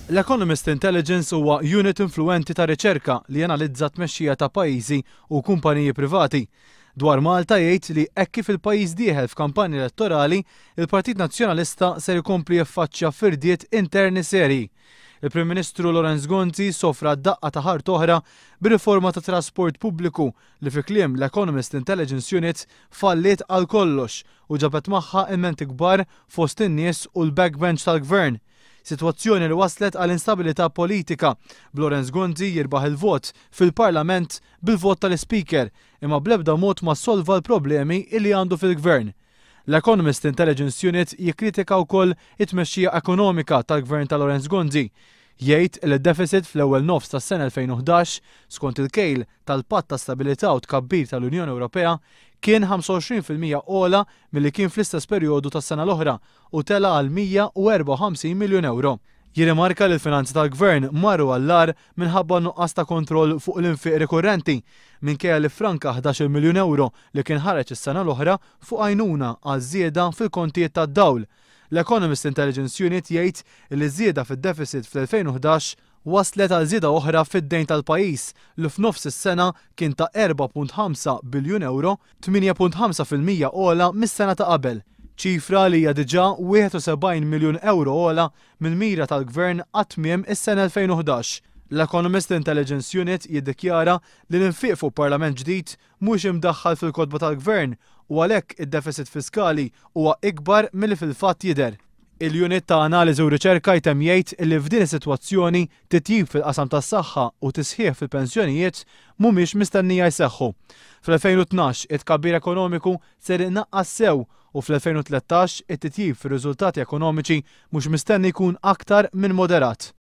L-Economist Intelligence huwa unit influenti ta' riċerka li janalizza tmexxija ta' pajjiżi u kumpaniji privati. Dwar Malta jgħid li hekk kif il-pajjiż dieħel f'kampanji elettorali, il-Partit Nazzjonalista ser ikompli jiffaċċja firdiet interni serji. Il-Prim Ministru Laurence Gonzi sofra daqqa ta' ħart oħra bir-riforma ta' trasport pubbliku li fi kliem l-Economist Intelligence Unit falliet għal kollox u ġabet magħha ilmenti kbar fost in-nies u l-backbench tal-Gvern. Sitwazzjoni li waslet għal instabilità politika b'Laurence Gonzi jirbaħ il-vot fil-Parlament bil-vot tal-Speaker imma bl-ebda mod ma solva l-problemi li għandu fil-Gvern. L-Economist Intelligence Unit jikkritika wkoll it-tmexxija ekonomika tal-Gvern ta' Laurence Gonzi. Jgħid li d-deficit fl-ewwel nofs tas-sena 2011 skont il-kejl tal-Patt ta' Stabilità u Tkabbir tal-Unjoni Ewropea kien 25% ogħla milli kien fl-istess perjodu tas-sena l-oħra u tela għal 154 miljun euro. Jirrimarka li l-finanzi tal-Gvern marru għall-ar minħabba nuqqas ta' kontroll fuq l-infiq rikorrenti minkejja li franka 11 miljun euro li kien ħareġ is-sena l-oħra fuq għajnuna għaż-żieda fil-kontijiet tad-dawl. L-Economist Intelligence Unit jgħid li żieda fid-deficit fl-2011 waslet għal żieda oħra fid-dejn tal-pajjiż li f'nofs is-sena kien ta' 4.5 biljun euro, 8.5% ogħla mis-sena ta' qabel. Ċifra li hija diġà 71 miljun euro ogħla mill-mira tal-Gvern għat-tmiem is-sena 2011. L-Economist Intelligence Unit jiddikjara li l-infiq fuq Parlament ġdid mhux imdaħħal fil-kotba tal-Gvern u għalhekk id-deficit fiskali huwa ikbar milli fil-fatt jidher. Il-unit ta' analiżi u riċerka jtem jgħid li f'din is-sitwazzjoni titjib fil-qasam tas-saħħa u tisħiħ fil-pensjonijiet mhumiex mistennija jseħħu. Fl-2012 it-tkabbir ekonomiku ser inaqqas sew u fl-2013 it-titjib fir-riżultati ekonomiċi mhux mistenni jkun aktar minn moderat.